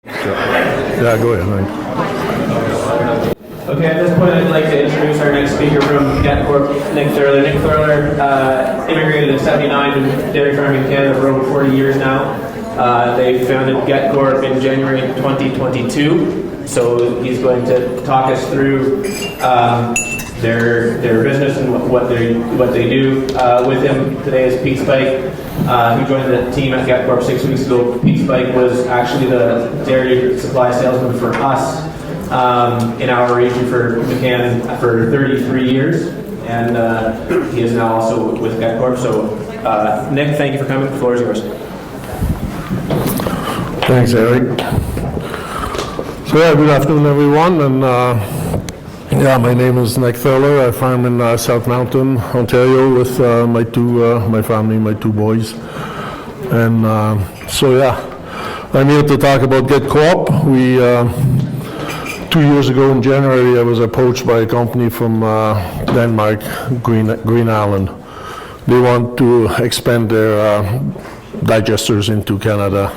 Yeah, go ahead, Mike. Okay, at this point, I'd like to introduce our next speaker from GetCorp, Nick Thurler. Nick Thurler immigrated in '79 to dairy farming in Canada for over 40 years now. They founded GetCorp in January 2022. So he's going to talk us through their business and what they do. With him today is Pete Spike, who joined the team at GetCorp 6 weeks ago. Pete Spike was actually the dairy supply salesman for us in our region for McCann for 33 years, and he is now also with GetCorp. So, Nick, thank you for coming. The floor is yours. Thanks, Eric. So yeah, good afternoon, everyone. And my name is Nick Thurler. I farm in South Mountain, Ontario, with my family, my two boys. And I'm here to talk about GetCorp. We 2 years ago in January, I was approached by a company from Denmark, Green Island. They want to expand their digesters into Canada.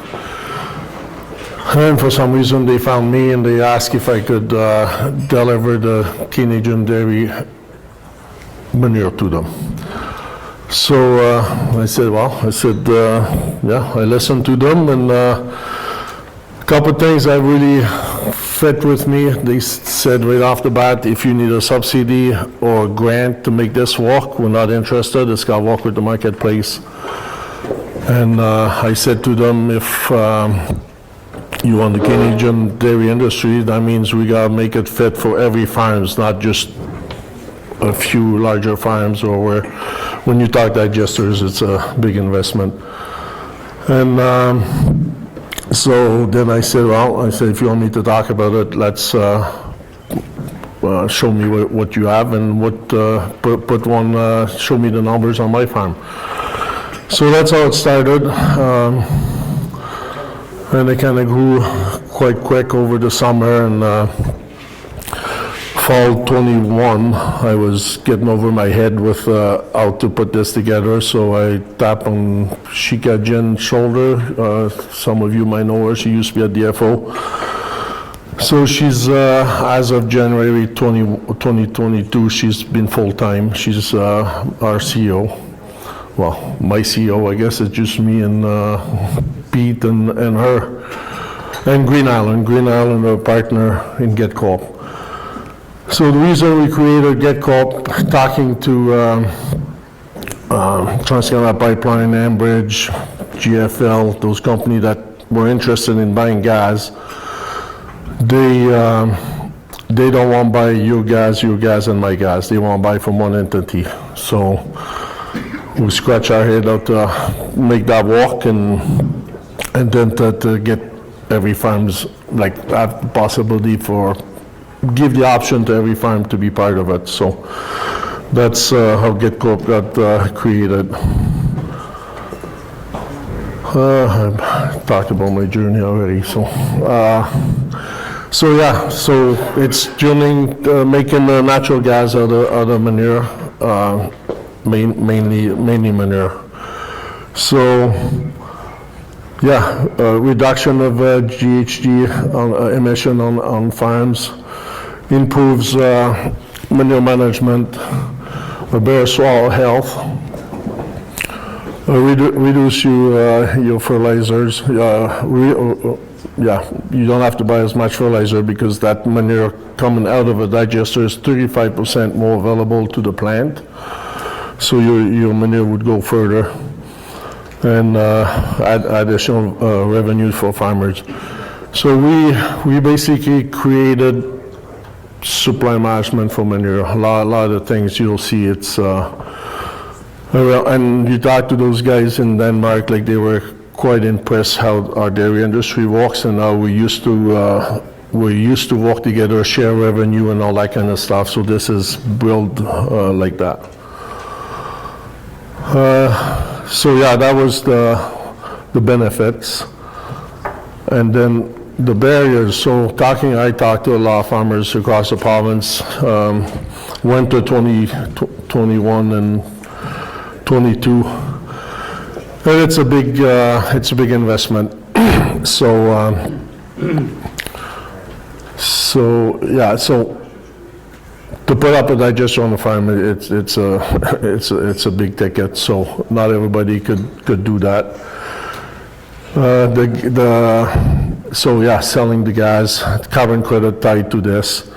And for some reason, they found me and they asked if I could deliver the Canadian dairy manure to them. So I said, I listened to them, and a couple of things that really fit with me. They said right off the bat, if you need a subsidy or a grant to make this work, we're not interested. It's got to work with the marketplace. And I said to them, if you want the Canadian dairy industry, that means we got to make it fit for every farm. It's not just a few larger farms, or where when you talk digesters, it's a big investment. And so then I said, if you want me to talk about it, let's show me what you have, and show me the numbers on my farm. So that's how it started. And it kind of grew quite quick over the summer, and fall 21, I was getting over my head with how to put this together. So I tapped on Shika Jen's shoulder. Some of you might know her. She used to be at DFO. So she's, as of January 2022, she's been full-time. She's our CEO. Well, my CEO, I guess it's just me and Pete and her, and Green Island, our partner in GetCorp. So the reason we created GetCorp, talking to TransCanada Pipeline, Enbridge, GFL, those companies that were interested in buying gas, they don't want to buy your gas and my gas. They want to buy from one entity. So we scratch our head out to make that work, and then to get every farm's, have the possibility give the option to every farm to be part of it. So that's how GetCorp got created. I've talked about my journey already. So it's drilling, making natural gas out of manure. Mainly manure. So, reduction of GHG emission on farms, improves manure management, better soil health, reduce your fertilizers. You don't have to buy as much fertilizer, because that manure coming out of a digester is 35% more available to the plant. So your manure would go further, and add additional revenue for farmers. So we basically created supply management for manure. A lot of things you'll see. It's and you talk to those guys in Denmark, they were quite impressed how our dairy industry works, and how we used to work together, share revenue and all that kind of stuff. So this is built like that. That was the benefits. And then the barriers. So I talked to a lot of farmers across the province, winter 2021 and 22. And it's a big investment. So So, yeah, so to put up a digester on the farm, it's a big ticket, so not everybody could do that. So yeah, selling the gas, carbon credit tied to this,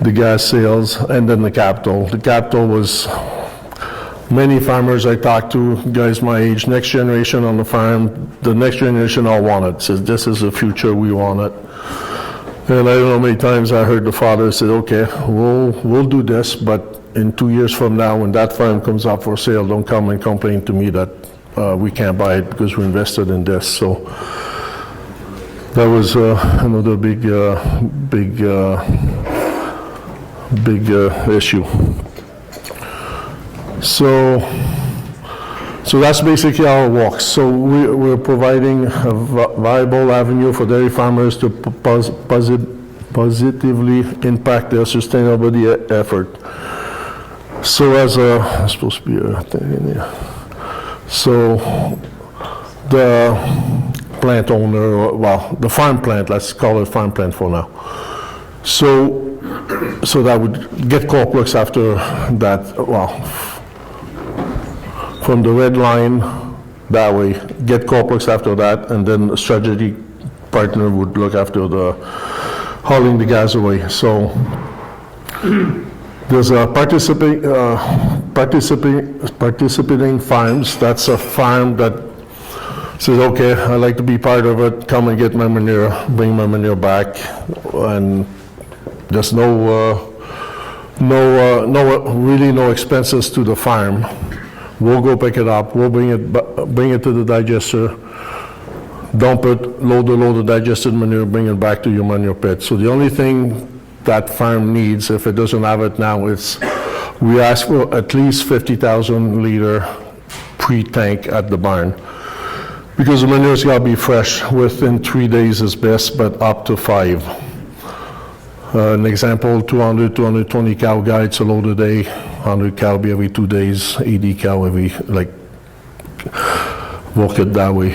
the gas sales, and then the capital. The capital was, many farmers I talked to, guys my age, next generation on the farm, the next generation all want it, says this is the future, we want it. And I don't know how many times I heard the father say, okay, we'll do this, but in 2 years from now, when that farm comes up for sale, don't come and complain to me that we can't buy it because we invested in this. So that was another big issue. So that's basically how it works. So we're providing a viable avenue for dairy farmers to positively impact their sustainability effort. So as it's supposed to be a thing in here. So the plant owner, well, the farm plant, let's call it farm plant for now. So that would get Corp looks after that, well, from the red line that way, get Corp looks after that, and then a strategy partner would look after the hauling the gas away. So there's a participating farms. That's a farm that says, okay, I'd like to be part of it, come and get my manure, bring my manure back, and there's really no expenses to the farm. We'll go pick it up, we'll bring it to the digester, dump it, load the digested manure, bring it back to your manure pit. So the only thing that farm needs, if it doesn't have it now, is we ask for at least 50,000 liter pre-tank at the barn. Because the manure's gotta be fresh, within 3 days is best, but up to 5. An example, 200, 220 cow guy, it's a load a day, 100 cow be every 2 days, 80 cow every, like, work it that way.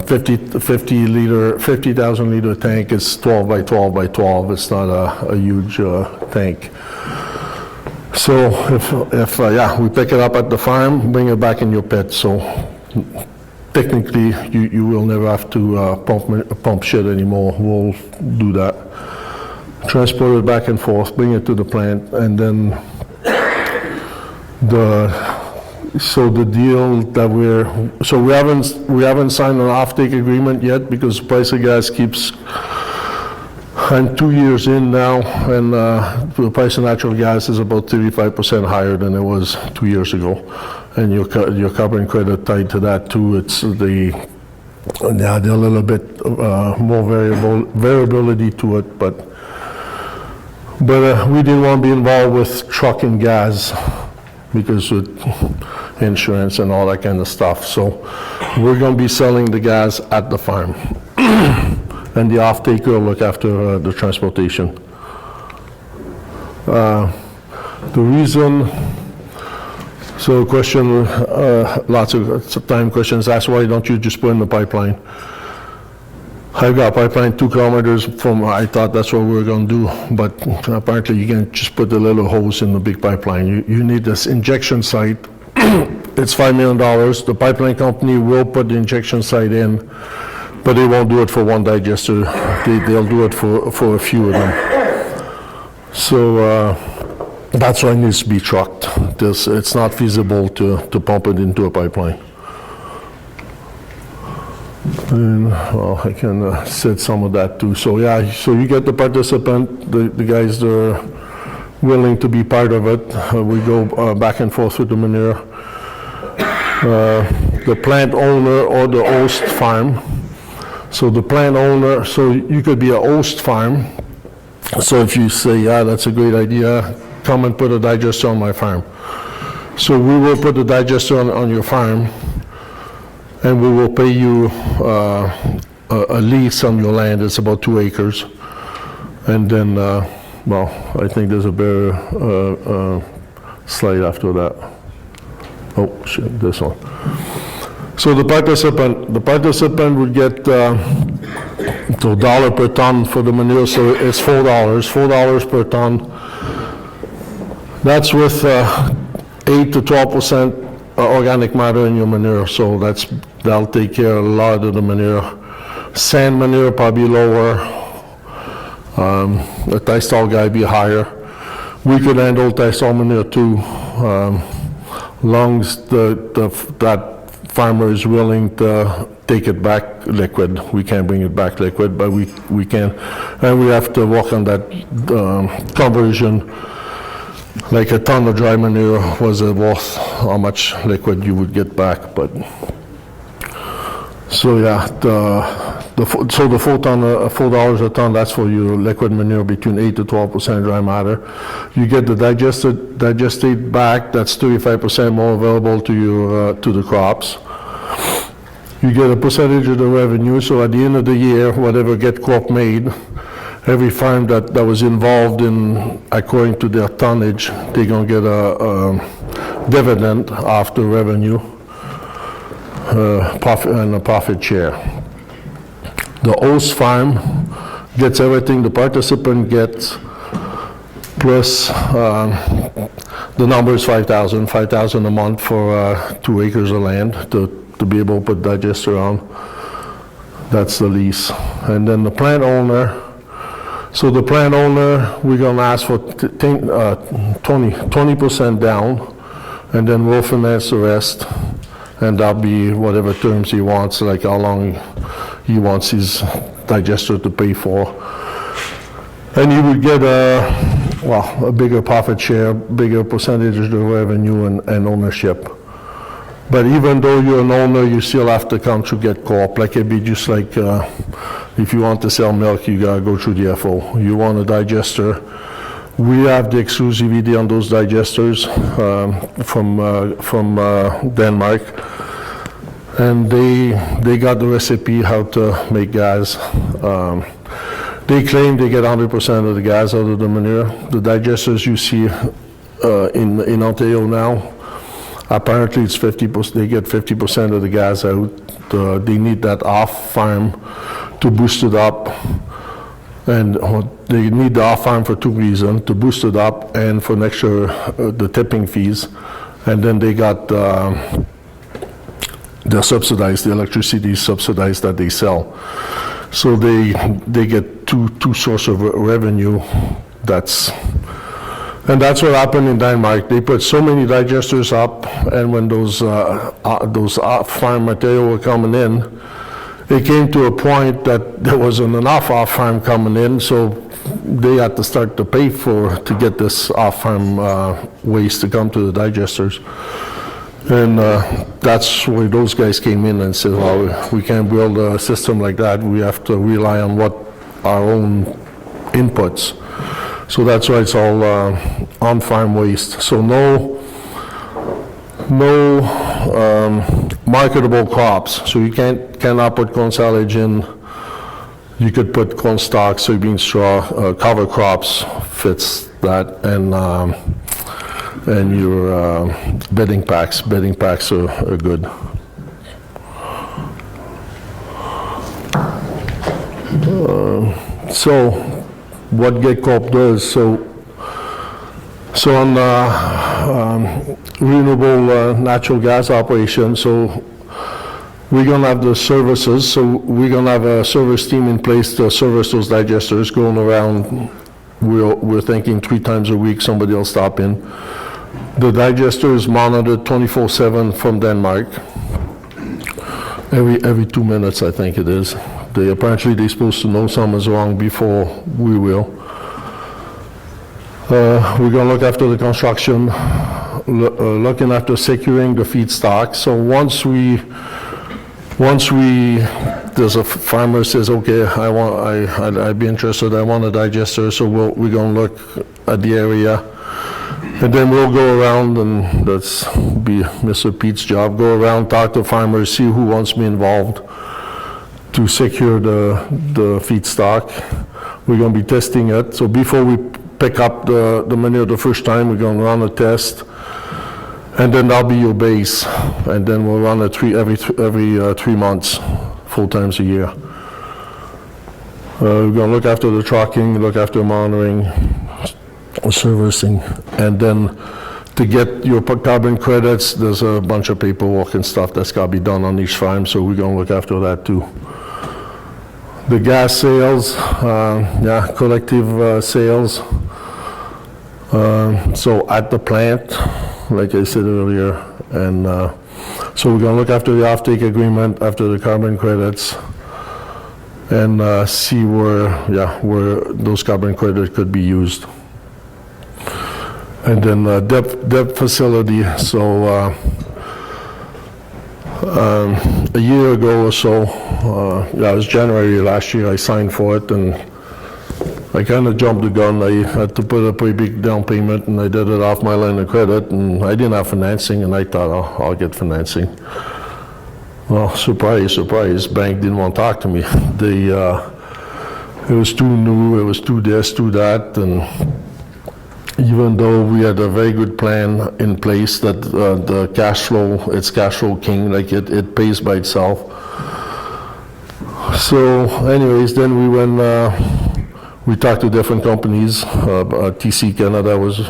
50,000 liter tank is 12 by 12 by 12. It's not a huge tank. So if we pick it up at the farm, bring it back in your pit. So technically, you will never have to pump shit anymore. We'll do that. Transport it back and forth, bring it to the plant, and then the deal that we haven't signed an offtake agreement yet because the price of gas keeps, I'm 2 years in now, and the price of natural gas is about 35% higher than it was 2 years ago, and your carbon credit tied to that too. It's they're a little bit more variability to it, but we didn't want to be involved with trucking gas because with insurance and all that kind of stuff. So we're going to be selling the gas at the farm. And the off-taker will look after the transportation. The reason, so question, lots of time questions asked, why don't you just put in the pipeline? I've got a pipeline 2 kilometers from, I thought that's what we were going to do, but apparently you can't just put the little hose in the big pipeline. You need this injection site. It's $5 million. The pipeline company will put the injection site in, but they won't do it for one digester. They'll do it for a few of them. So that's why it needs to be trucked. It's not feasible to pump it into a pipeline. And, well, I can said some of that too. So yeah, so you get the participant, the guys that are willing to be part of it. We go back and forth with the manure. The plant owner or the host farm. So the plant owner, so you could be a host farm. So if you say, yeah, that's a great idea, come and put a digester on my farm. So we will put the digester on your farm, and we will pay you a lease on your land. It's about 2 acres. And then, well, I think there's a better slide after that. Oh, shit, this one. So the participant would get So dollar per ton for the manure, so it's $4 per ton. That's with 8 to 12% organic matter in your manure, so that'll take care of a lot of the manure. Sand manure probably lower. The Tysol guy be higher. We could handle Tysol manure too, long as that farmer is willing to take it back liquid. We can't bring it back liquid, but we can. And we have to work on that conversion. Like a ton of dry manure was worth how much liquid you would get back, but. So yeah, the $4 a ton, that's for your liquid manure between 8 to 12% dry matter. You get the digestate back, that's 35% more available to your to the crops. You get a percentage of the revenue, so at the end of the year, whatever Get Corp made, every farm that was involved in, according to their tonnage, they're gonna get a dividend after revenue. Profit and a profit share. The host farm gets everything the participant gets, plus the number is 5,000 a month for 2 acres of land to be able to put digester on. That's the lease. And then the plant owner, so the plant owner, we're gonna ask for 20% down, and then we'll finance the rest. And that'll be whatever terms he wants, like how long he wants his digester to pay for. And you would get a bigger profit share, bigger percentage of the revenue and ownership. But even though you're an owner, you still have to come through Get Corp. Like it'd be just like if you want to sell milk, you gotta go through the FO. You want a digester, we have the exclusivity on those digesters from Denmark, and they got the recipe how to make gas. They claim they get 100% of the gas out of the manure. The digesters you see in Ontario now, apparently it's 50%. They get 50% of the gas out. They need that off farm to boost it up. And they need the off-farm for 2 reasons, to boost it up and for next year, the tipping fees. And then they got, they're subsidized, the electricity is subsidized that they sell. So they get two sources of revenue. And that's what happened in Denmark. They put so many digesters up, and when those off-farm material were coming in, it came to a point that there wasn't enough off-farm coming in, so they had to start to pay to get this off-farm waste to come to the digesters. And that's where those guys came in and said, well, we can't build a system like that. We have to rely on our own inputs. So that's why it's all on-farm waste. So no marketable crops. So you cannot put corn silage in. You could put corn stalk, soybean straw, cover crops fits that, and your bedding packs. Bedding packs are good. So what Get Corp does, so on renewable natural gas operation, so we're gonna have the services, so we're gonna have a service team in place to service those digesters going around. We're thinking 3 times a week somebody will stop in. The digester is monitored 24/7 from Denmark. Every 2 minutes, I think it is. Apparently they're supposed to know something's wrong before we will. We're gonna look after the construction, looking after securing the feedstock. So once there's a farmer says, okay, I'd be interested, I want a digester, so we're gonna look at the area. And then we'll go around, and that's be Mr. Pete's job, go around, talk to farmers, see who wants to be involved to secure the feedstock. We're gonna be testing it. So before we pick up the manure the first time, we're gonna run a test, and then that'll be your base. And then we'll run it every 3 months, 4 times a year. We're gonna look after the trucking, look after monitoring, servicing, and then to get your carbon credits, there's a bunch of paperwork and stuff that's gotta be done on each farm, so we're gonna look after that too. The gas sales, collective sales. So at the plant, like I said earlier, and so we're gonna look after the offtake agreement, after the carbon credits, and see where those carbon credits could be used. And then debt facility, so a year ago or so, it was January last year, I signed for it, and I kind of jumped the gun. I had to put a pretty big down payment, and I did it off my line of credit, and I didn't have financing, and I thought, oh, I'll get financing. Well, surprise, surprise, bank didn't want to talk to me. It was too new, it was too this, too that, and even though we had a very good plan in place that the cash flow, it's cash flow king, like it pays by itself. So anyways, then we went, we talked to different companies. TC Canada was,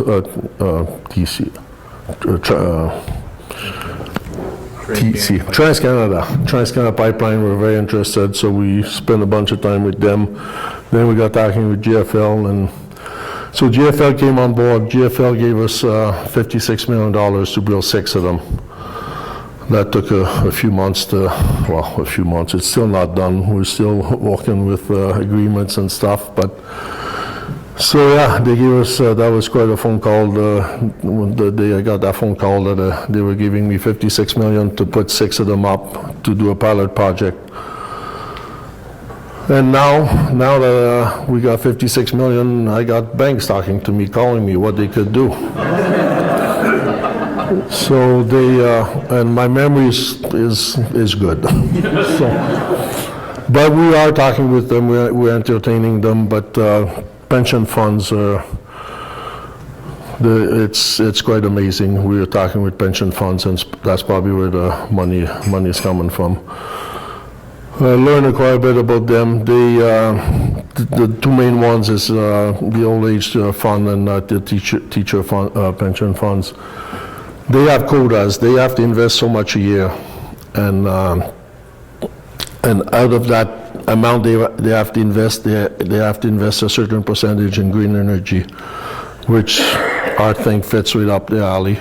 TransCanada Pipeline were very interested, so we spent a bunch of time with them. Then we got talking with GFL, and so GFL came on board. GFL gave us $56 million to build 6 of them. That took a few months a few months. It's still not done. We're still working with agreements and stuff, but so yeah, they gave us, that was quite a phone call. The day I got that phone call that they were giving me $56 million to put 6 of them up to do a pilot project. And now that we got $56 million, I got banks talking to me, calling me what they could do. So they, and my memory is good. So, but we are talking with them, we're entertaining them, but pension funds are, it's quite amazing. We are talking with pension funds, and that's probably where the money is coming from. I learned quite a bit about them. The 2 main ones is the old age fund and the teacher fund, pension funds. They have quotas. They have to invest so much a year, and out of that amount they have to invest, they have to invest a certain percentage in green energy, which I think fits right up the alley.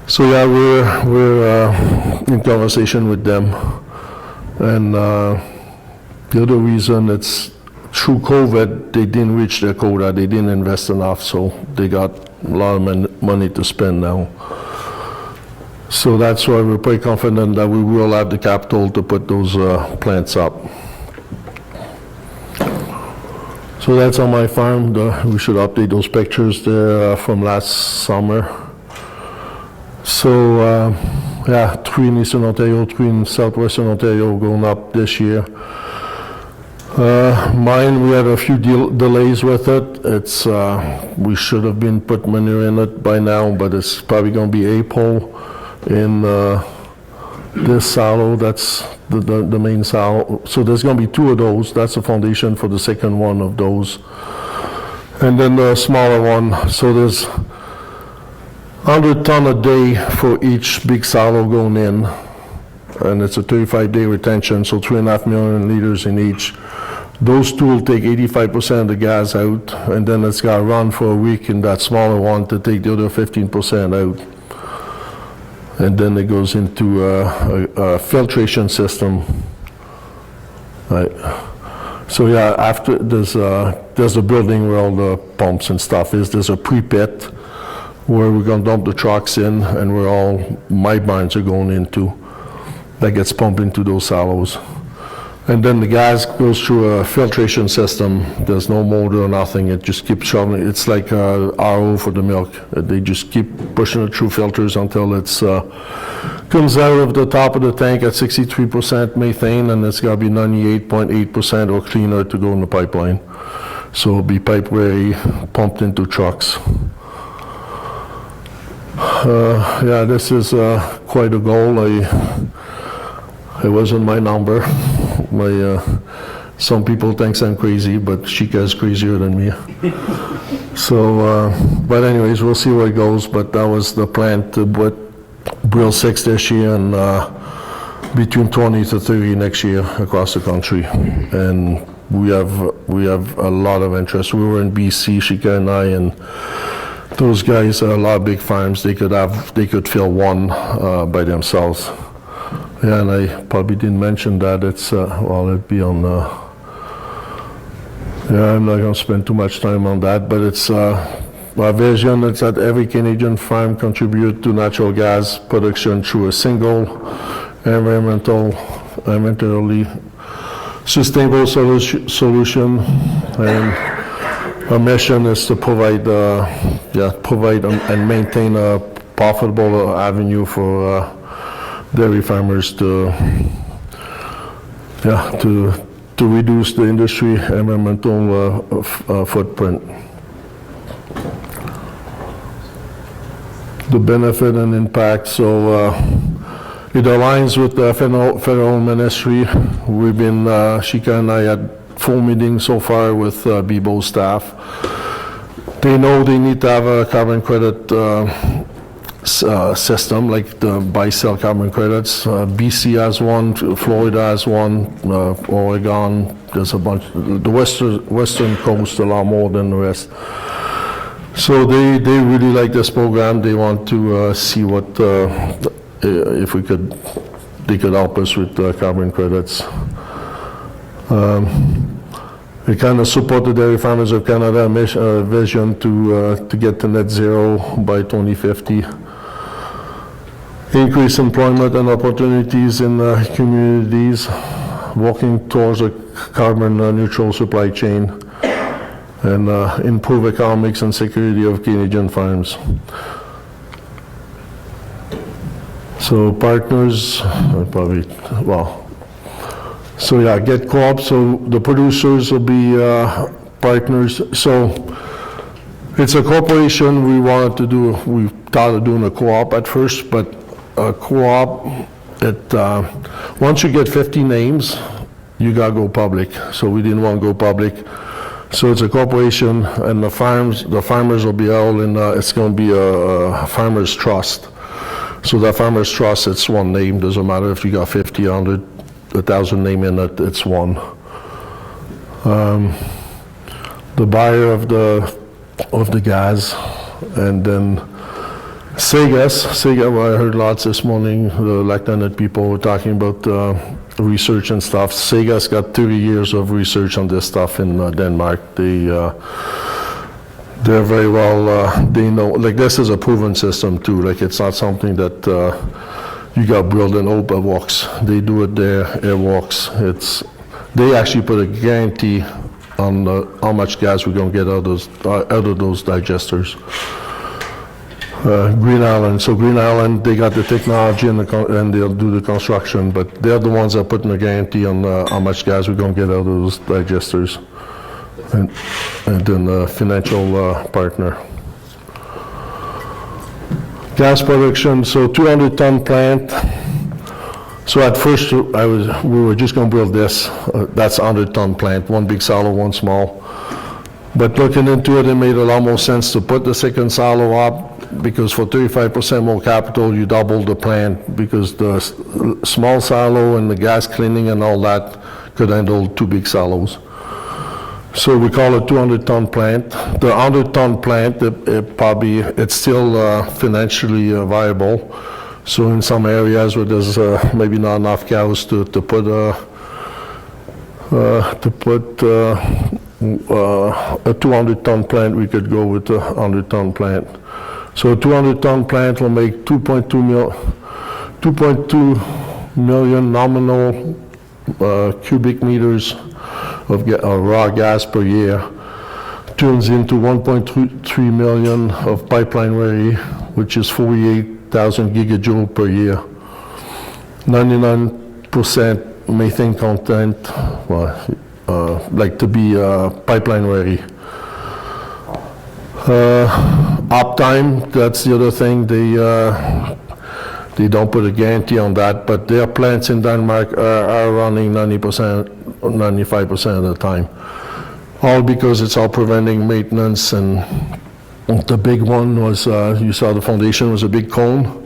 So yeah, we're in conversation with them. And the other reason, it's through COVID, they didn't reach their quota, they didn't invest enough, so they got a lot of money to spend now. So that's why we're pretty confident that we will have the capital to put those plants up. So that's on my farm. We should update those pictures there from last summer. So yeah, 3 in Eastern Ontario, 3 in Southwestern Ontario going up this year. Mine, we had a few delays with it. It's we should have been put manure in it by now, but it's probably going to be April in this silo. That's the main silo. So there's going to be 2 of those. That's the foundation for the second one of those. And then the smaller one. So there's 100 ton a day for each big silo going in, and it's a 35-day retention, so 3.5 million liters in each. Those 2 will take 85% of the gas out, and then it's got to run for a week in that smaller one to take the other 15% out. And then it goes into a filtration system. Right. So yeah, after there's a building where all the pumps and stuff is. There's a pre-pit where we're going to dump the trucks in, and where all my mines are going into. That gets pumped into those silos. And then the gas goes through a filtration system. There's no motor or nothing. It just keeps shoveling. It's like RO for the milk. They just keep pushing it through filters until it's comes out of the top of the tank at 63% methane, and it's got to be 98.8% or cleaner to go in the pipeline. So it'll be pipe ready, pumped into trucks. Yeah, this is quite a goal. It wasn't my number. Some people think I'm crazy, but Chica is crazier than me. So, but anyways, we'll see where it goes, but that was the plan to put Brill 6 this year and between 20 to 30 next year across the country. And we have a lot of interest. We were in BC, Chica and I, and those guys are a lot of big farms. They could fill one by themselves. Yeah, and I probably didn't mention that. It's, well, it'd be on, yeah, I'm not going to spend too much time on that, but it's our vision is that every Canadian farm contribute to natural gas production through a single environmentally sustainable solution. And our mission is to provide and maintain a profitable avenue for dairy farmers to reduce the industry environmental footprint. The benefit and impact, so it aligns with the federal ministry. We've been, Chica and I had full meetings so far with BMO staff. They know they need to have a carbon credit system, like the buy-sell carbon credits. BC has one, Florida has one, Oregon, there's a bunch. The western coast a lot more than the rest. So they really like this program. They want to see what if they could help us with carbon credits. We kind of support the Dairy Farmers of Canada vision to get to net zero by 2050. Increase employment and opportunities in communities, working towards a carbon neutral supply chain, and improve economics and security of Canadian farms. So partners, probably, well, so yeah, get co-op, so the producers will be partners. So it's a corporation. We thought of doing a co-op at first, but a co-op, once you get 50 names, you gotta go public. So we didn't want to go public. So it's a corporation, and the farmers will be held in, it's gonna be a farmers trust. So that farmers trust, it's one name, doesn't matter if you got 50, 100, 1,000 name in it, it's one. The buyer of the gas, and then Sega, well, I heard lots this morning, the Lactanet people were talking about research and stuff. Sega's got 30 years of research on this stuff in Denmark. They're very well, they know, like this is a proven system too, like it's not something that you got built and hope it works. They do it there, it works. They actually put a guarantee on how much gas we're gonna get out of those digesters. Green Island. So Green Island, they got the technology and they'll do the construction, but they're the ones that are putting a guarantee on how much gas we're going to get out of those digesters. And then the financial partner. Gas production, so 200-ton plant. So at first we were just going to build this. That's a 100-ton plant, one big silo, one small. But looking into it, it made a lot more sense to put the second silo up, because for 35% more capital, you double the plant, because the small silo and the gas cleaning and all that could handle two big silos. So we call it 200-ton plant. The 100-ton plant, it's still financially viable. So in some areas where there's maybe not enough cows to put a 200-ton plant, we could go with a 100-ton plant. So a 200-ton plant will make 2.2 million nominal cubic meters of raw gas per year. Turns into 1.3 million of pipeline ready, which is 48,000 gigajoule per year. 99% methane content, well, like to be pipeline ready. Uptime, that's the other thing. They don't put a guarantee on that, but their plants in Denmark are running 90% 95% of the time. All because it's all preventing maintenance, and the big one was, you saw the foundation was a big cone.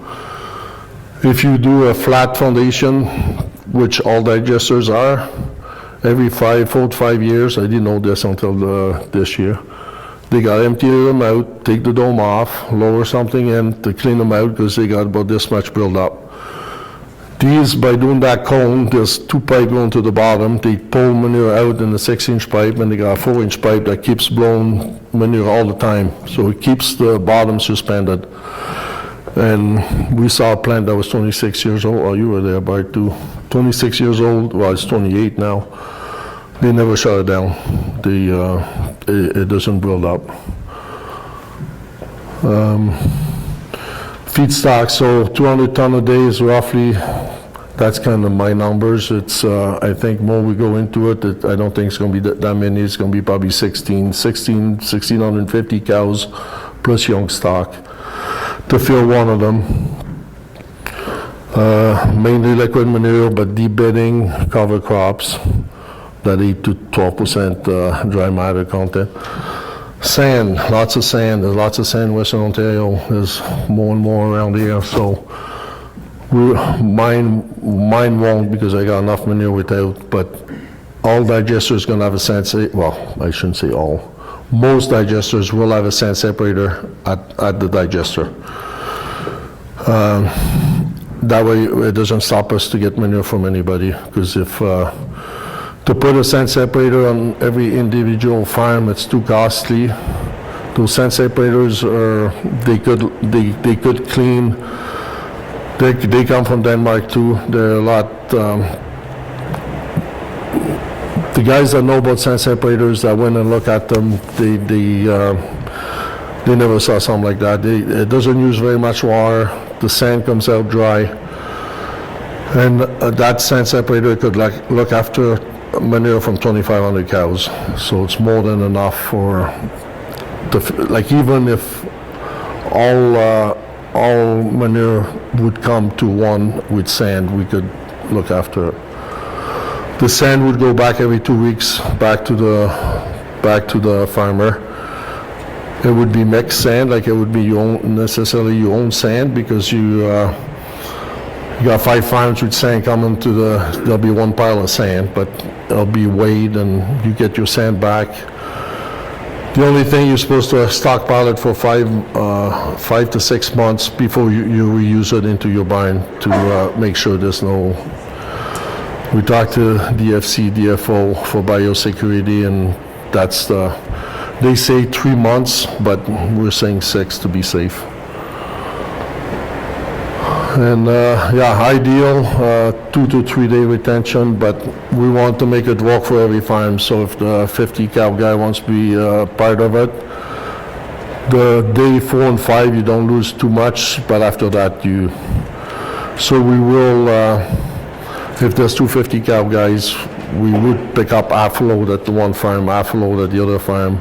If you do a flat foundation, which all digesters are, every 4 to 5 years, I didn't know this until this year, they got to empty them out, take the dome off, lower something in to clean them out because they got about this much built up. These, by doing that cone, there's 2 pipes going to the bottom. They pull manure out in the 6-inch pipe, and they got a 4-inch pipe that keeps blowing manure all the time. So it keeps the bottom suspended. And we saw a plant that was 26 years old. Oh, you were there, Bart, too. 26 years old. Well, it's 28 now. They never shut it down. It doesn't build up. Feedstock, so 200 ton a day is roughly, that's kind of my numbers. It's, I think more we go into it, I don't think it's going to be that many. It's going to be probably 1,650 cows plus young stock to fill one of them. Mainly liquid manure, but deep bedding, cover crops, that 8 to 12% dry matter content. Sand, lots of sand. There's lots of sand in Western Ontario. There's more and more around here. So mine won't, because I got enough manure without. But all digesters going to have a sand. Well, I shouldn't say all. Most digesters will have a sand separator at the digester. That way, it doesn't stop us to get manure from anybody. Because if to put a sand separator on every individual farm, it's too costly. Those sand separators are, they could clean. They come from Denmark too. They're a lot. The guys that know about sand separators that went and look at them, they never saw something like that. It doesn't use very much water. The sand comes out dry, and that sand separator could look after manure from 2,500 cows, so it's more than enough for like, even if all manure would come to one with sand, we could look after it. The sand would go back every 2 weeks back to the farmer. It would be mixed sand, like it would be necessarily your own sand, because you got 5 farms with sand coming to there'll be one pile of sand, but it'll be weighed and you get your sand back. The only thing, you're supposed to stockpile it for 5 to 6 months before you reuse it into your barn to make sure there's no. We talked to DFC, DFO for biosecurity, and that's they say 3 months, but we're saying 6 to be safe. And ideal 2 to 3 day retention, but we want to make it work for every farm. So if the 50 cow guy wants to be part of it, the day 4 and 5 you don't lose too much, but after that so we will, if there's 250 cow guys, we would pick up half load at the one farm, half load at the other farm,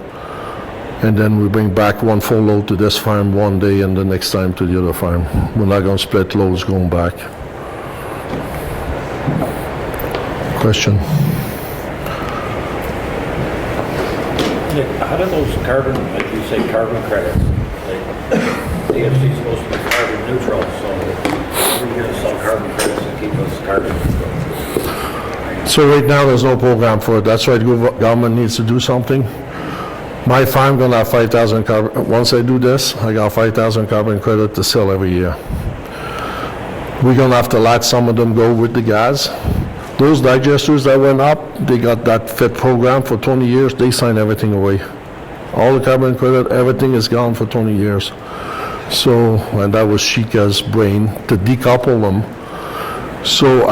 and then we bring back one full load to this farm one day and the next time to the other farm. We're not going to split loads going back. Question? Nick, how do those carbon, like you say, carbon credits, like DFC is supposed to be carbon neutral, so how are you going to sell carbon credits and keep us carbon neutral? So right now there's no program for it. That's why the government needs to do something. My farm gonna have 5,000 carbon. Once I do this, I got 5,000 carbon credit to sell every year. We're gonna have to let some of them go with the gas. Those digesters that went up, they got that FIT program for 20 years. They signed everything away. All the carbon credit, everything is gone for 20 years. So, and that was Chica's brain to decouple them. So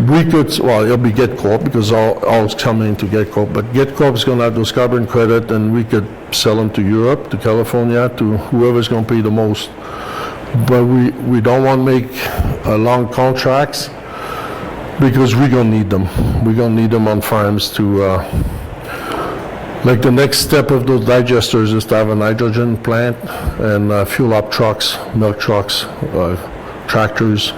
we could, well, it'll be GetCorp, because all's coming to GetCorp, but GetCorp is going to have those carbon credit, and we could sell them to Europe, to California, to whoever's going to pay the most. But we don't want to make long contracts, because we're going to need them. We're going to need them on farms to, like the next step of those digesters is to have a nitrogen plant and fuel up trucks, milk trucks, tractors.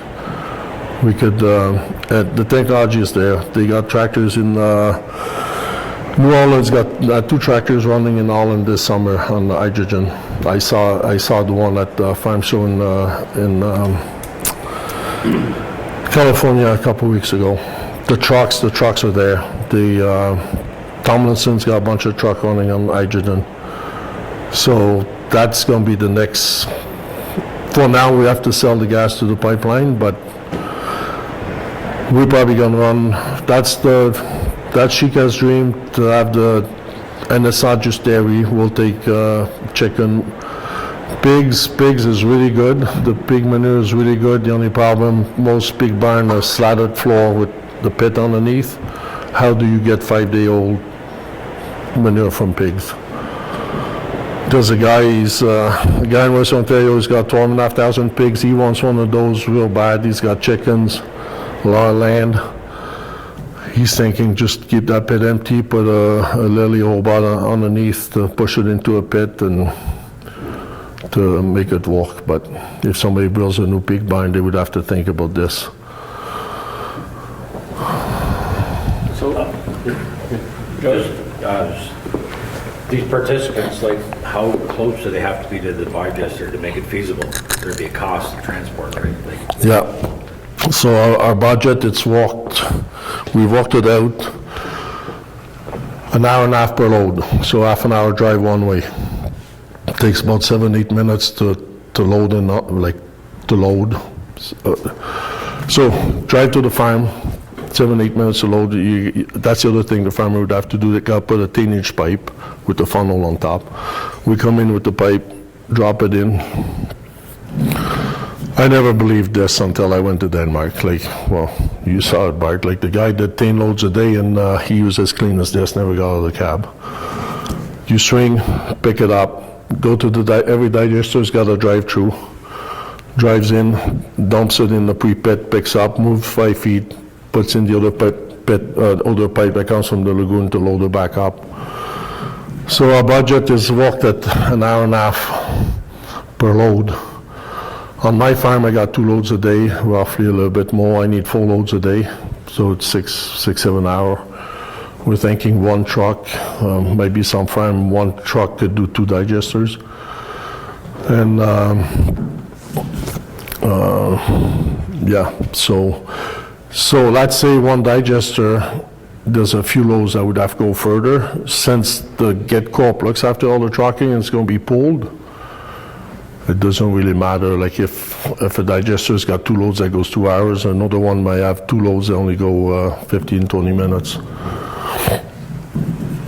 We could, the technology is there. They got tractors in, New Orleans got 2 tractors running in Holland this summer on hydrogen. I saw the one at the farm show in California a couple weeks ago. The trucks are there. Tomlinson's got a bunch of truck running on hydrogen. So that's going to be the next. For now, we have to sell the gas to the pipeline, but we're probably going to run. That's Chica's dream, to have and it's not just dairy. We'll take chicken. Pigs is really good. The pig manure is really good. The only problem, most pig barn are slatted floor with the pit underneath. How do you get 5-day-old manure from pigs? There's a guy in West Ontario, he's got 12,500 pigs. He wants one of those real bad. He's got chickens, a lot of land. He's thinking just keep that pit empty, put a lily hole bottom underneath to push it into a pit and to make it work. But if somebody builds a new pig barn, they would have to think about this. So, these participants, like, how close do they have to be to the digester to make it feasible? There'd be a cost of transport, right? Like, Yeah. So our budget, we walked it out an hour and a half per load. So half an hour drive one way. It takes about 7-8 minutes to load and to load. So drive to the farm, 7-8 minutes to load. That's the other thing the farmer would have to do. They got to put a 10-inch pipe with the funnel on top. We come in with the pipe, drop it in. I never believed this until I went to Denmark. Like, well, you saw it, Bart. Like, the guy did 10 loads a day, and he was as clean as this, never got out of the cab. You swing, pick it up, go to every digester's got a drive-through. Drives in, dumps it in the pre-pit, picks up, moves 5 feet, puts in the other other pipe that comes from the lagoon to load it back up. So our budget is worked at an hour and a half per load. On my farm, I got 2 loads a day, roughly a little bit more. I need 4 loads a day, so it's 6-7 hours. We're thinking 1 truck, maybe some farm, 1 truck could do 2 digesters. And yeah, so let's say 1 digester, there's a few loads that would have to go further. Since the Get Corp looks after all the trucking, it's going to be pulled. It doesn't really matter. Like if a digester's got 2 loads that goes 2 hours, another one might have 2 loads that only go 15-20 minutes.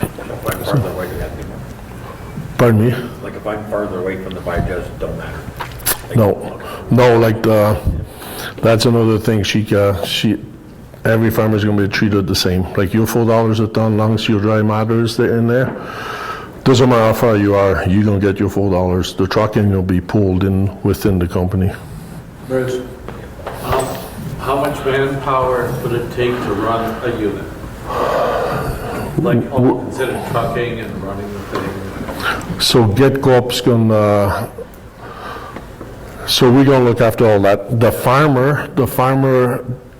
if I'm farther away, you have to be- Pardon me? like, if I'm farther away from the digester, it don't matter. Like, No, like that's another thing. Every farmer's going to be treated the same. Like your $4 a ton, long as your dry matter is there in there. Doesn't matter how far you are, you're going to get your $4. The trucking will be pulled in within the company. Bruce, how much manpower would it take to run a unit? Like, all considered trucking and running the thing? So Get Corp's going to, so we're going to look after all that. The farmer,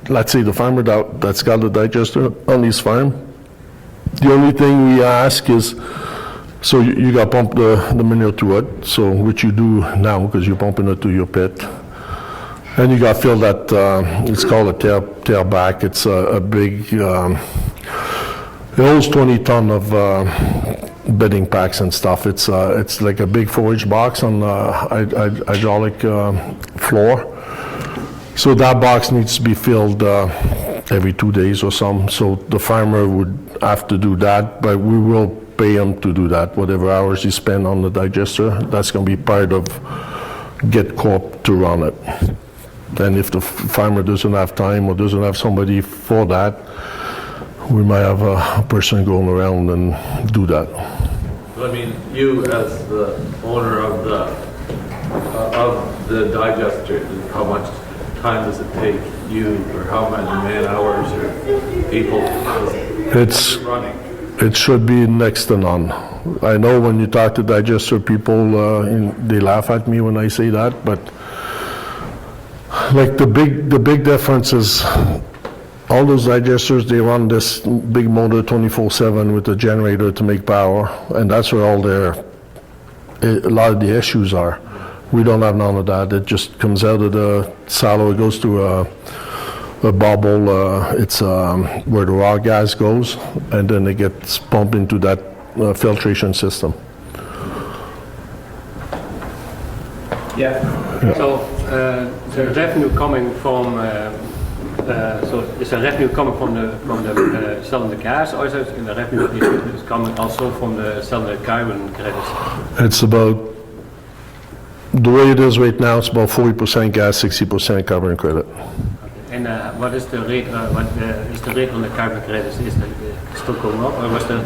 let's say the farmer that's got a digester on his farm, the only thing we ask is, so you got to pump the manure to it, so which you do now because you're pumping it to your pit. And you got to fill that, it's called a tailback. It's a big, it holds 20 ton of bedding packs and stuff. It's like a big 4-inch box on hydraulic floor. So that box needs to be filled every 2 days or something. So the farmer would have to do that, but we will pay him to do that. Whatever hours he spend on the digester, that's going to be part of Get Corp to run it. And if the farmer doesn't have time or doesn't have somebody for that, we might have a person going around and do that. I mean, you as the owner of the digester, how much time does it take you, or how many man hours or people It's running? It should be next to none. I know when you talk to digester people, they laugh at me when I say that, but Like the big difference is all those digesters, they run this big motor 24/7 with the generator to make power, and that's where a lot of the issues are. We don't have none of that. It just comes out of the silo, it goes to a bubble, it's where the raw gas goes, and then it gets pumped into that filtration system. Yeah. So the revenue coming from so is the revenue coming from the selling the gas, or is it the revenue is coming also from the selling the carbon credits? It's about, the way it is right now, it's about 40% gas, 60% carbon credit. And what is the rate? What is the rate on the carbon credits? Is it still going up, or was the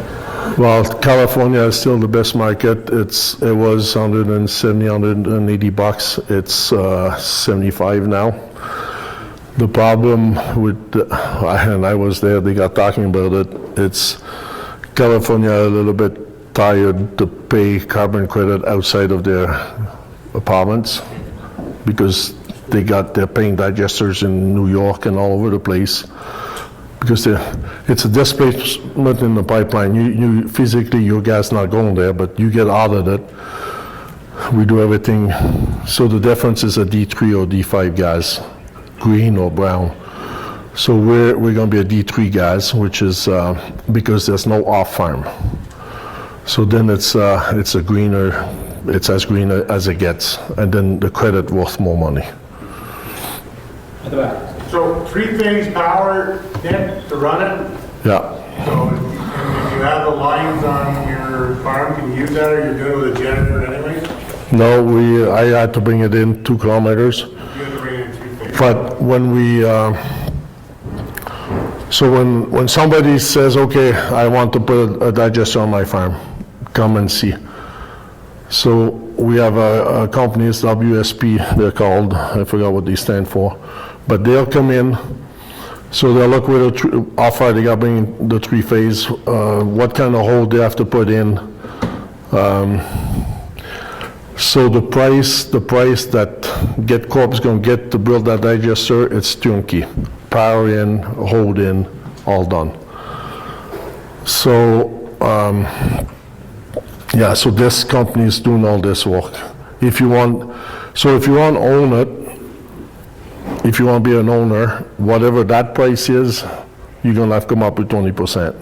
Well, California is still the best market. It was 170, 180 bucks. It's 75 now. The problem with, and I was there, they got talking about it, it's California a little bit tired to pay carbon credit outside of their apartments because they're paying digesters in New York and all over the place. Because it's a displacement in the pipeline. You physically, your gas not going there, but you get out of it. We do everything. So the difference is a D3 or D5 gas, green or brown. So we're going to be a D3 gas, which is because there's no off farm. So then it's a greener. It's as green as it gets, and then the credit worth more money. At the back. So three-phase power then to run it? Yeah. So if you have the lines on your farm, can you use that, or you're doing it with a generator anyway? No, I had to bring it in 2 kilometers. You have to bring it in three-phase. But when we, so when somebody says, okay, I want to put a digester on my farm, come and see. So we have a company, it's WSP, they're called, I forgot what they stand for, but they'll come in, so they'll look where how far they got to bring the three-phase, what kind of hole they have to put in. So the price that GetCorp's going to get to build that digester, it's turnkey. Power in, hold in, all done. So, yeah, so this company is doing all this work. If you want to own it, if you want to be an owner, whatever that price is, you're going to have to come up with 20%,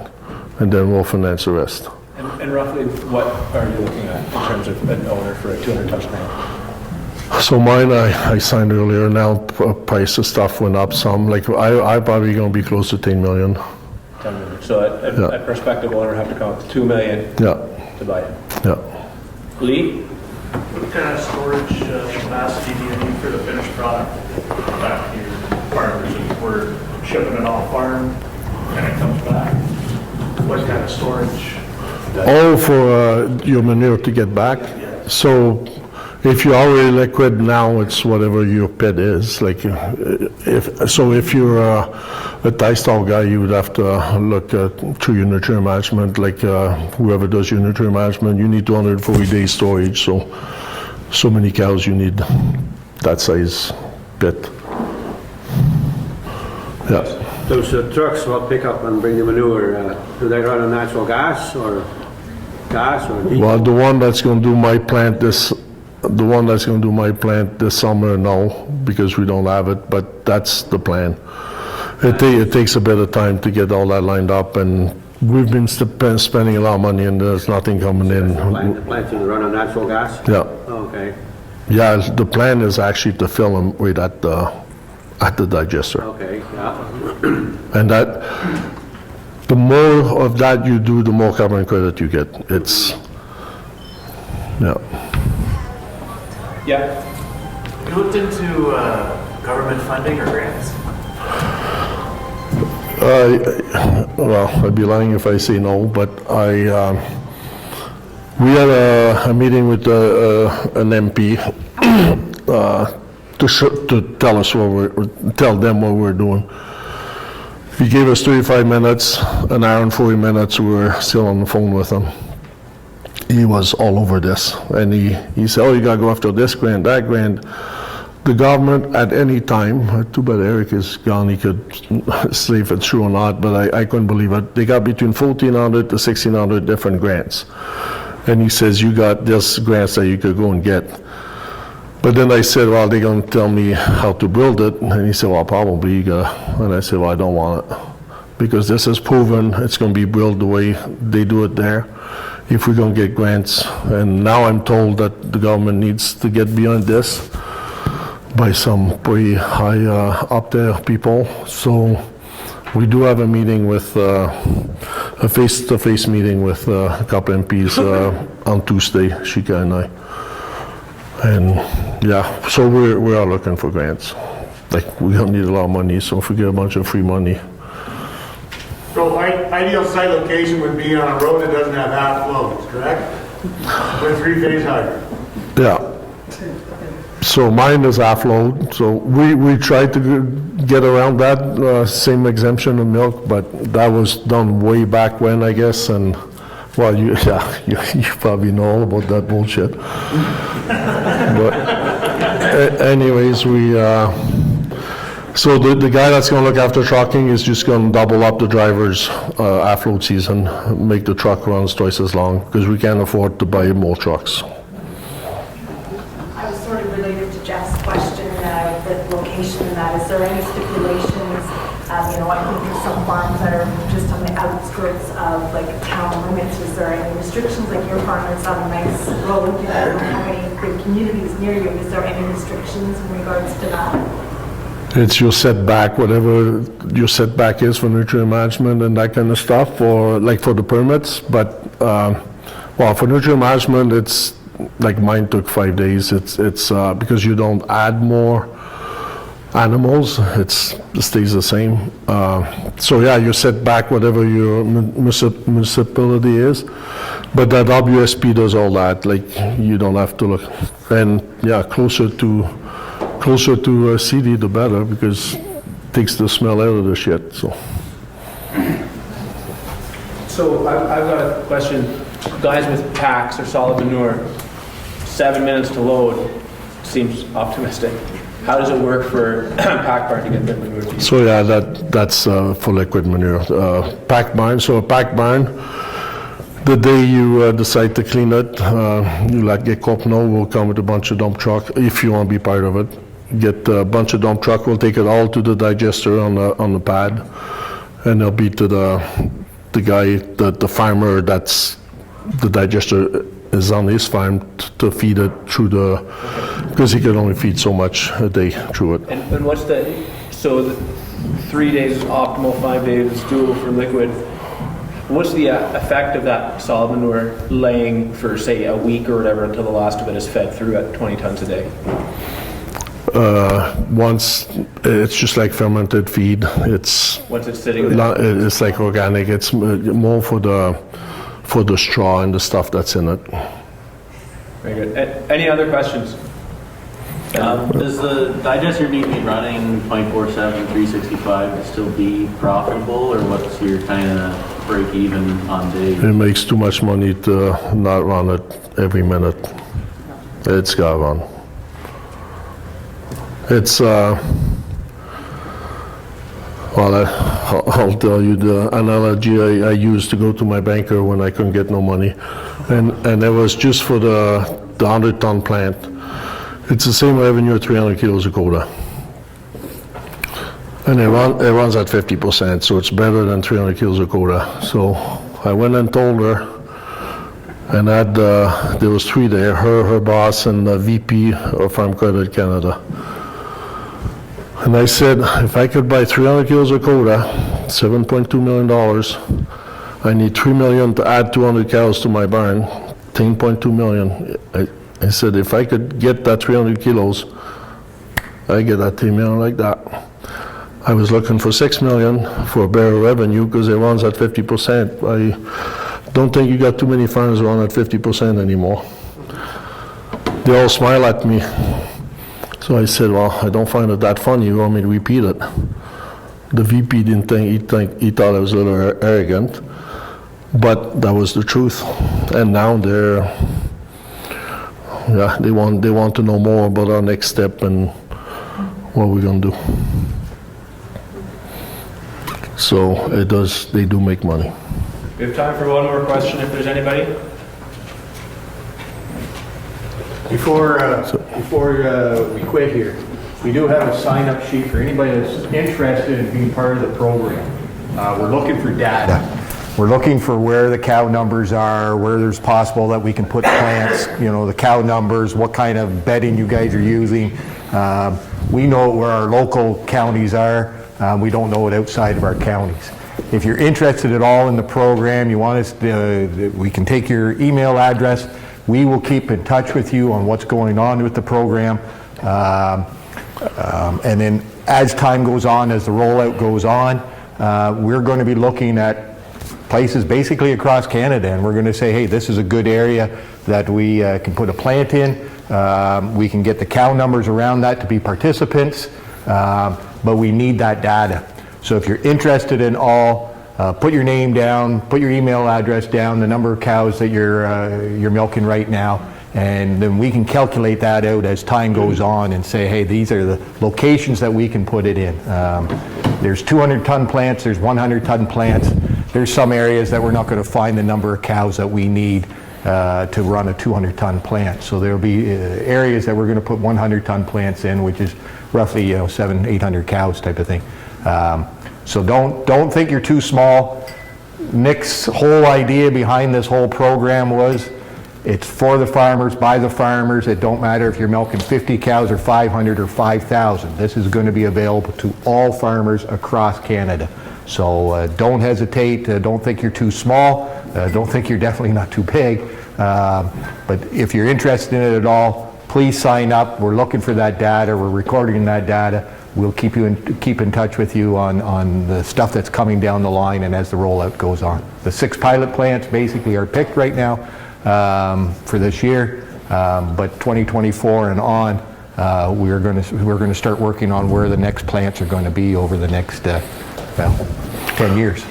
and then we'll finance the rest. And roughly, what are you looking at in terms of an owner for a 200-ton plant? So mine, I signed earlier, now price of stuff went up some, like I probably going to be close to 10 million. 10 million. So a prospective owner have to come up with $2 million Yeah, to buy it. yeah. Lee? What kind of storage capacity do you need for the finished product back to your farmers? If we're shipping it off farm and it comes back, what kind of storage? All for your manure to get back. So if you're already liquid now, it's whatever your pit is. Like if you're a tie-stall guy, you would have to look through your nutrient management. Like whoever does your nutrient management, you need 240 days storage. So many cows, you need that size pit. Yeah. Those trucks will pick up and bring the manure, do they run on natural gas or diesel? Well, the one that's going to do my plant this summer, no, because we don't have it, but that's the plan. It takes a bit of time to get all that lined up, and we've been spending a lot of money, and there's nothing coming in. The plant's going to run on natural gas? Yeah, Okay, yeah, the plan is actually to fill them right at the digester. okay, yeah. And that, the more of that you do, the more carbon credit you get. It's, yeah. Yeah. You looked into government funding or grants? Well, I'd be lying if I say no, but we had a meeting with an MP to tell us tell them what we're doing. He gave us 35 minutes, an hour and 40 minutes, we were still on the phone with him. He was all over this, and he said, oh, you gotta go after this grant, that grant. the government at any time, too bad Eric is gone, he could say if it's true or not, but I couldn't believe it. They got between 1,400 to 1,600 different grants. And he says, you got this grants that you could go and get. But then I said, well, they're going to tell me how to build it. And he said, well, probably you got, and I said, well, I don't want it. Because this is proven, it's going to be built the way they do it there, if we're going to get grants. And now I'm told that the government needs to get beyond this by some pretty high up there people. So we do have a meeting with, a face-to-face meeting with a couple MPs on Tuesday, Shika and I. And yeah, so we are looking for grants. Like, we don't need a lot of money, so if we get a bunch of free money. So ideal site location would be on a road that doesn't have half flows, correct? With three-phase hydrant. Yeah. So mine is half load, so we tried to get around that, same exemption of milk, but that was done way back when, I guess, and, well, you probably know all about that bullshit. But anyways, so the guy that's gonna look after trucking is just gonna double up the driver's half-load season, make the truck runs twice as long, because we can't afford to buy more trucks. I was sort of related to Jeff's question, the location and that. Is there any stipulations? I think there's some farms that are just on the outskirts of like town limits. Is there any restrictions? Like your farm is on a nice road, you don't have any big communities near you. Is there any restrictions in regards to that? It's your setback, whatever your setback is for nutrient management and that kind of stuff, or like for the permits. But, well, for nutrient management, it's, like mine took 5 days. It's because you don't add more animals, it stays the same. So yeah, you set back whatever your municipality is, but that WSP does all that, like you don't have to look. And yeah, closer to CD the better, because it takes the smell out of the shit, so. So I've got a question. Guys with packs or solid manure, 7 minutes to load seems optimistic. How does it work for pack barn to get their manure to you? So yeah, that's for liquid manure. Pack barn, so a pack barn, the day you decide to clean it, you like get Copno will come with a bunch of dump truck, if you want to be part of it. Get a bunch of dump truck, we'll take it all to the digester on the pad, and they'll be to the guy, the farmer that's, the digester is on his farm to feed it through because he can only feed so much a day through it. And what's so 3 days is optimal, 5 days is doable for liquid. What's the effect of that solid manure laying for, say, a week or whatever until the last of it is fed through at 20 tons a day? Once, it's just like fermented feed. Once it's sitting there? It's like organic. It's more for the straw and the stuff that's in it. Very good. Any other questions? Does the digester need to be running 24/7, 365 to still be profitable, or what's your kind of break even on days? It makes too much money to not run it every minute. It's got to run. It's, well, I'll tell you the analogy I used to go to my banker when I couldn't get no money. And it was just for the 100-ton plant. It's the same revenue at 300 kilos of quota. And it runs at 50%, so it's better than 300 kilos of quota. So I went and told her, and there was three there, her boss, and the VP of Farm Credit Canada. And I said, if I could buy 300 kilos of quota, $7.2 million, I need $3 million to add 200 cows to my barn, $10.2 million. I said, if I could get that 300 kilos, I get that $10 million like that. I was looking for $6 million for better revenue because it runs at 50%. I don't think you got too many farms run at 50% anymore. They all smile at me. So I said, well, I don't find it that funny. You want me to repeat it? The VP didn't think, he thought I was a little arrogant, but that was the truth. And now they want to know more about our next step, and what are we gonna do? So they do make money. We have time for one more question if there's anybody. Before we quit here, we do have a sign-up sheet for anybody that's interested in being part of the program. We're looking for data. We're looking for where the cow numbers are, where there's possible that we can put plants, the cow numbers, what kind of bedding you guys are using. We know where our local counties are. We don't know it outside of our counties. If you're interested at all in the program, you want us to, we can take your email address. We will keep in touch with you on what's going on with the program. And then as time goes on, as the rollout goes on, we're going to be looking at places basically across Canada, and we're going to say, hey, this is a good area that we can put a plant in. We can get the cow numbers around that to be participants, but we need that data. So if you're interested in all, put your name down, put your email address down, the number of cows that you're milking right now, and then we can calculate that out as time goes on and say, hey, these are the locations that we can put it in. There's 200-ton plants, there's 100-ton plants. There's some areas that we're not going to find the number of cows that we need to run a 200-ton plant. So there'll be areas that we're going to put 100-ton plants in, which is roughly 700-800 cows type of thing. So don't think you're too small. Nick's whole idea behind this whole program was it's for the farmers, by the farmers. It don't matter if you're milking 50 cows or 500 or 5,000. This is going to be available to all farmers across Canada. So don't hesitate. Don't think you're too small. Don't think you're definitely not too big. But if you're interested in it at all, please sign up. We're looking for that data. We're recording that data. We'll keep in touch with you on the stuff that's coming down the line and as the rollout goes on. The 6 pilot plants basically are picked right now for this year, but 2024 and on, we're going to start working on where the next plants are going to be over the next 10 years,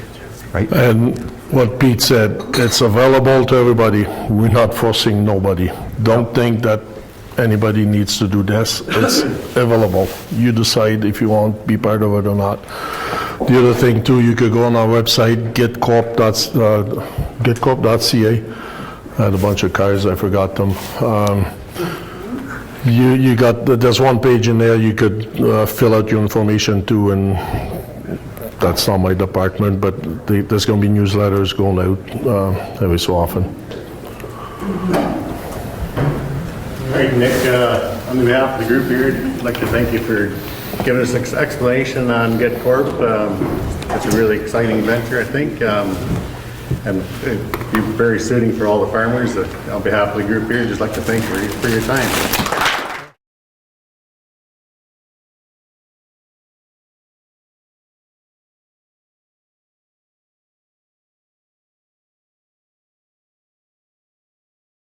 right? And what Pete said, it's available to everybody. We're not forcing nobody. Don't think that anybody needs to do this. It's available. You decide if you want to be part of it or not. The other thing too, you could go on our website, getcorp.ca. I had a bunch of cars, I forgot them. There's one page in there you could fill out your information too, and that's not my department, but there's going to be newsletters going out every so often. All right, Nick, on behalf of the group here, I'd like to thank you for giving us an explanation on GetCorp. It's a really exciting venture, I think, and it'd be very suiting for all the farmers. On behalf of the group here, I'd just like to thank you for your time.